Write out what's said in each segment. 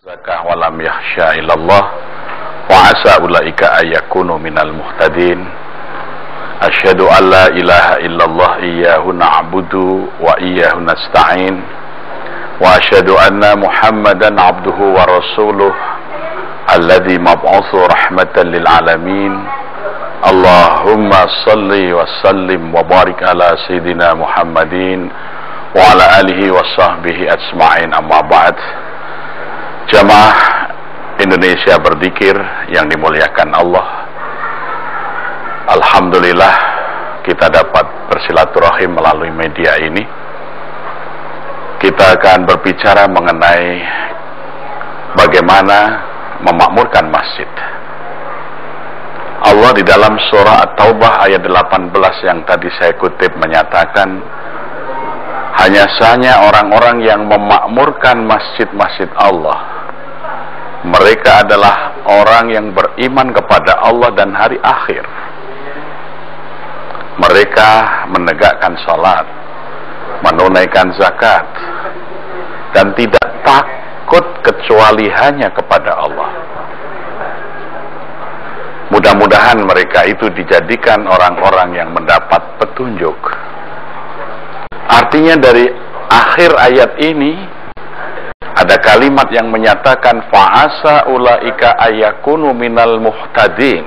zakah walam yakhsha illallah wa asa ulaika ayakunu minal muhtadin. Asyhadu an la ilaha illallah iyyahu na'budu wa iyyahu nasta'in wa asyhadu anna Muhammadan abduhu wa rasuluh alladzi mab'utsu rahmatan lil alamin. Allahumma salli wa sallim wa barik ala sayyidina Muhammadin wa ala alihi wa sahbihi ajma'in, amma ba'd. Jamaah Indonesia berzikir yang dimuliakan Allah, alhamdulillah kita dapat bersilaturahim melalui media ini. Kita akan berbicara mengenai bagaimana memakmurkan masjid. Allah di dalam surah At-Taubah ayat 18 yang tadi saya kutip menyatakan, hanya saja orang-orang yang memakmurkan masjid-masjid Allah, mereka adalah orang yang beriman kepada Allah dan hari akhir. Mereka menegakkan salat, menunaikan zakat, dan tidak takut kecuali hanya kepada Allah. Mudah-mudahan mereka itu dijadikan orang-orang yang mendapat petunjuk. Artinya dari akhir ayat ini ada kalimat yang menyatakan fa'asa ulaika ayakunu minal muhtadin.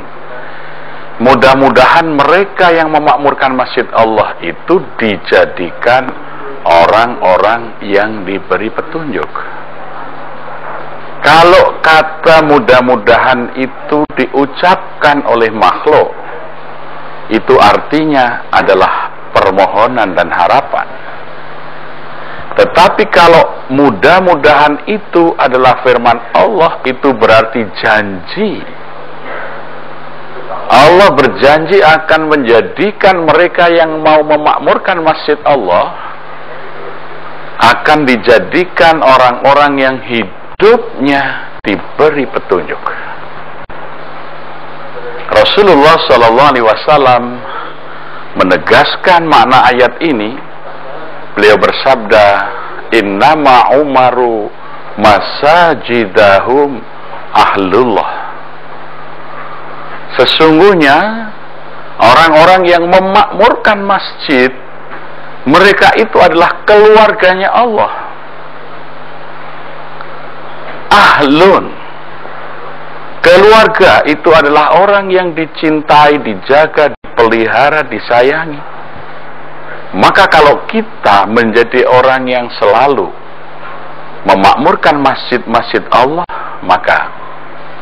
Mudah-mudahan mereka yang memakmurkan masjid Allah itu dijadikan orang-orang yang diberi petunjuk. Kalau kata mudah-mudahan itu diucapkan oleh makhluk, itu artinya adalah permohonan dan harapan. Tetapi kalau mudah-mudahan itu adalah firman Allah, itu berarti janji. Allah berjanji akan menjadikan mereka yang mau memakmurkan masjid Allah akan dijadikan orang-orang yang hidupnya diberi petunjuk. Rasulullah SAW menegaskan makna ayat ini. Beliau bersabda, innama umaru masajidahum ahlullah. Sesungguhnya orang-orang yang memakmurkan masjid, mereka itu adalah keluarganya Allah. Ahlun, keluarga itu adalah orang yang dicintai, dijaga, dipelihara, disayangi. Maka kalau kita menjadi orang yang selalu memakmurkan masjid-masjid Allah, maka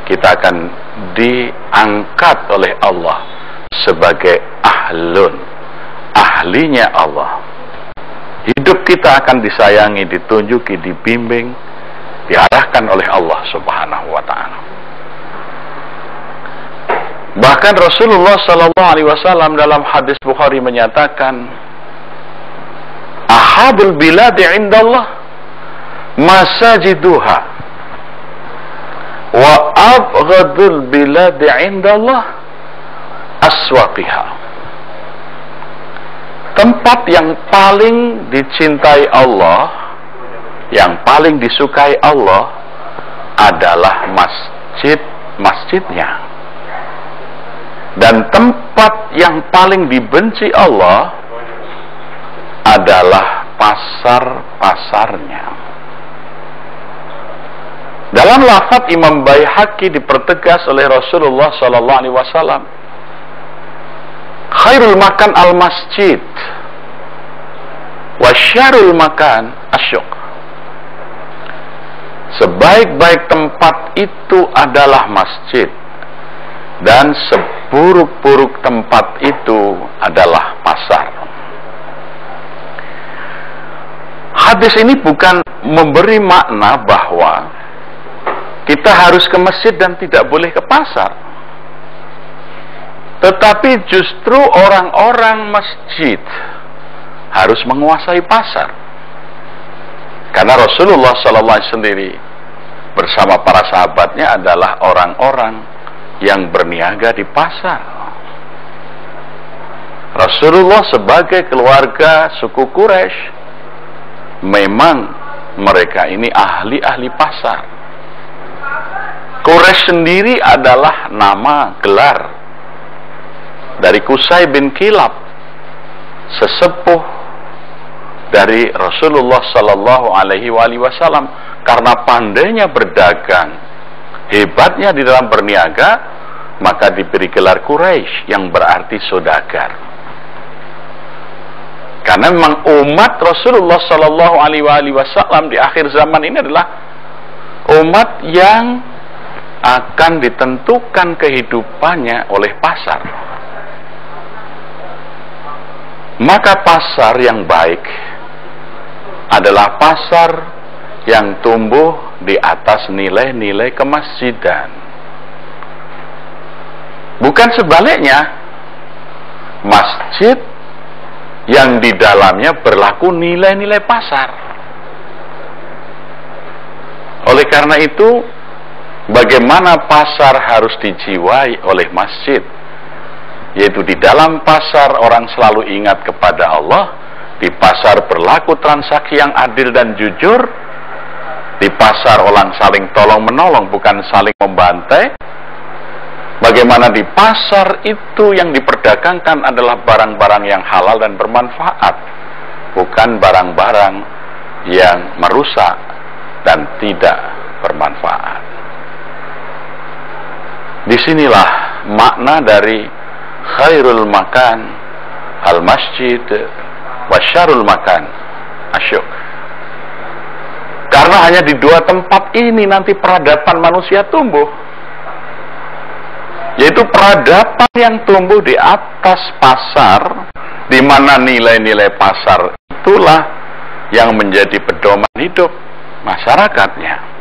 kita akan diangkat oleh Allah sebagai ahlun, ahlinya Allah. Hidup kita akan disayangi, ditunjuki, dibimbing, diarahkan oleh Allah Subhanahu wa ta'ala. Bahkan Rasulullah SAW dalam hadis Bukhari menyatakan, ahabul biladi indallah masajiduha wa abghadul biladi indallah aswaqiha. Tempat yang paling dicintai Allah, yang paling disukai Allah adalah masjid-masjidnya. Dan tempat yang paling dibenci Allah adalah pasar-pasarnya. Dalam lafaz Imam Baihaqi dipertegas oleh Rasulullah SAW, khairul makan al-masjid wa syarul makan asyuq. Sebaik-baik tempat itu adalah masjid, dan seburuk-buruk tempat itu adalah pasar. Hadis ini bukan memberi makna bahwa kita harus ke masjid dan tidak boleh ke pasar. Tetapi justru orang-orang masjid harus menguasai pasar. Karena Rasulullah SAW sendiri bersama para sahabatnya adalah orang-orang yang berniaga di pasar. Rasulullah sebagai keluarga suku Quraisy, memang mereka ini ahli-ahli pasar. Quraisy sendiri adalah nama gelar dari Qusay bin Kilab, sesepuh dari Rasulullah Sallallahu Alaihi Wasallam. Karena pandainya berdagang, hebatnya di dalam berniaga, maka diberi gelar Quraisy yang berarti saudagar. Karena memang umat Rasulullah Sallallahu Alaihi Wasallam di akhir zaman ini adalah umat yang akan ditentukan kehidupannya oleh pasar. Maka pasar yang baik adalah pasar yang tumbuh di atas nilai-nilai kemasjidan. Bukan sebaliknya, masjid yang di dalamnya berlaku nilai-nilai pasar. Oleh karena itu, bagaimana pasar harus dijiwai oleh masjid, yaitu di dalam pasar orang selalu ingat kepada Allah, di pasar berlaku transaksi yang adil dan jujur, di pasar orang saling tolong menolong bukan saling membantai. Bagaimana di pasar itu yang diperdagangkan adalah barang-barang yang halal dan bermanfaat, bukan barang-barang yang merusak dan tidak bermanfaat. Disinilah makna dari khairul makan al-masjid wa syarul makan asyuk. Karena hanya di dua tempat ini nanti peradaban manusia tumbuh, yaitu peradaban yang tumbuh di atas pasar, di mana nilai-nilai pasar itulah yang menjadi pedoman hidup masyarakatnya,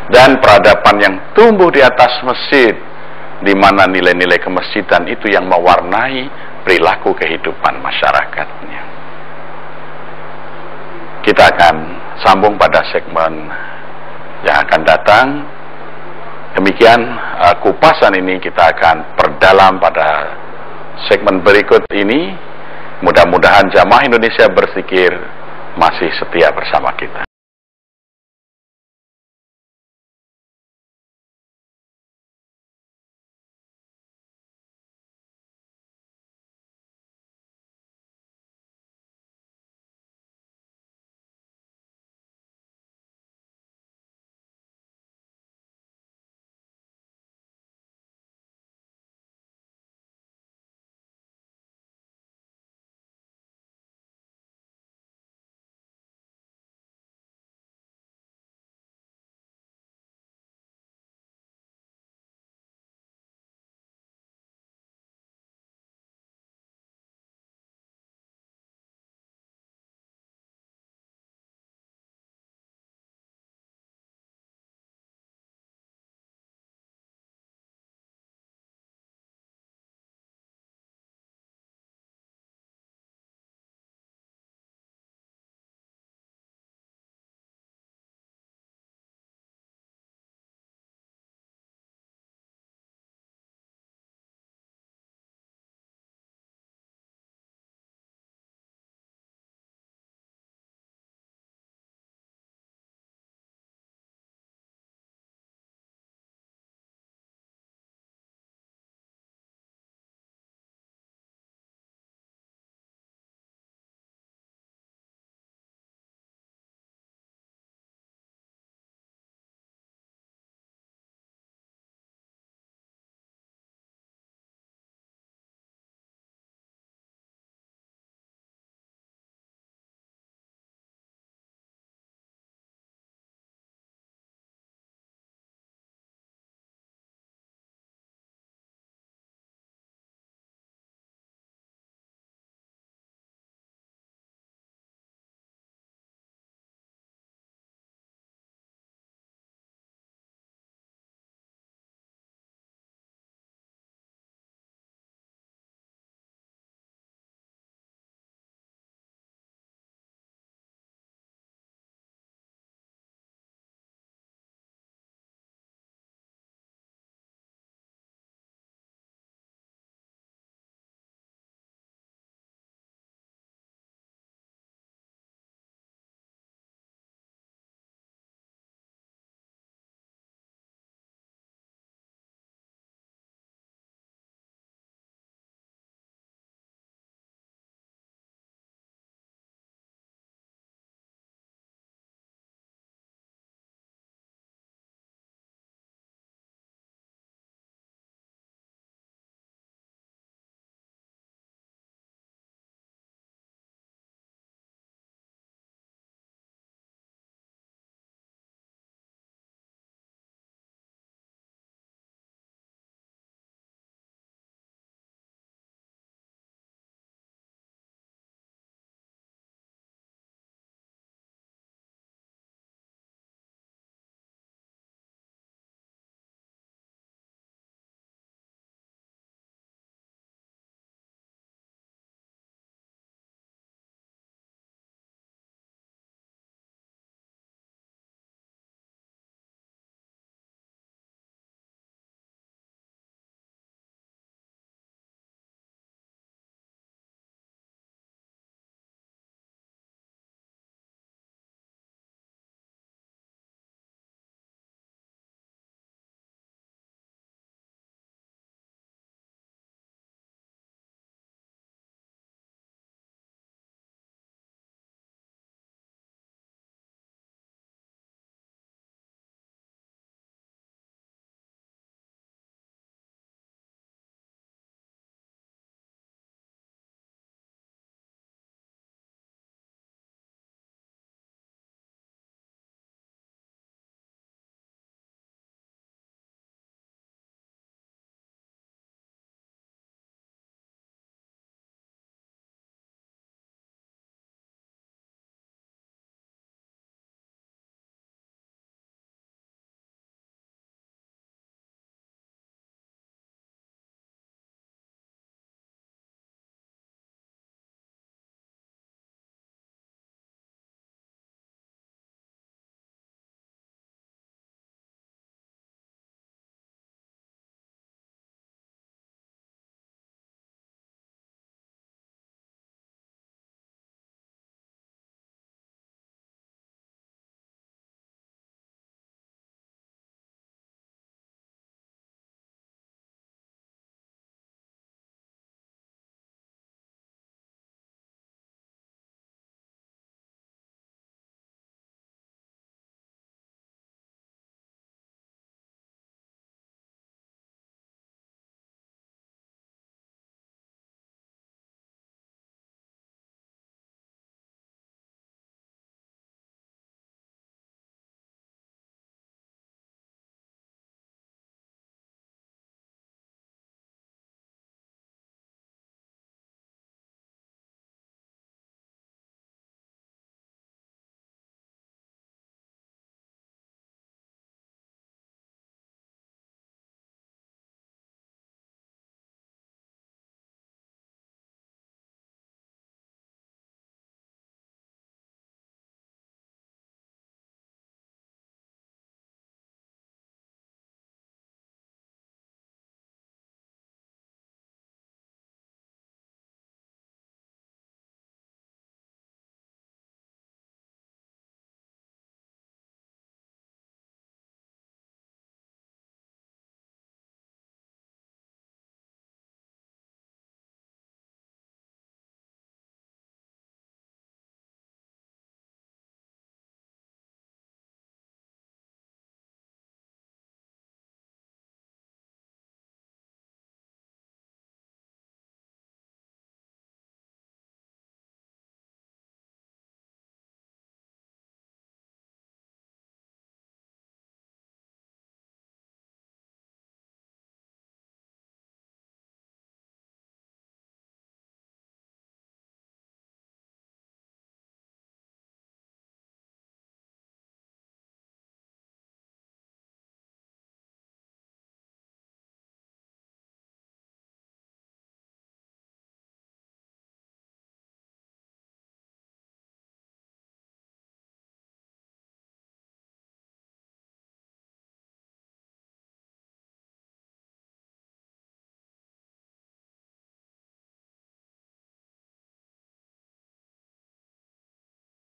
dan peradaban yang tumbuh di atas masjid, di mana nilai-nilai kemasjidan itu yang mewarnai perilaku kehidupan masyarakatnya. Kita akan sambung pada segmen yang akan datang. Demikian kupasan ini kita akan perdalam pada segmen berikut ini. Mudah-mudahan jamaah Indonesia Berzikir masih setia bersama kita.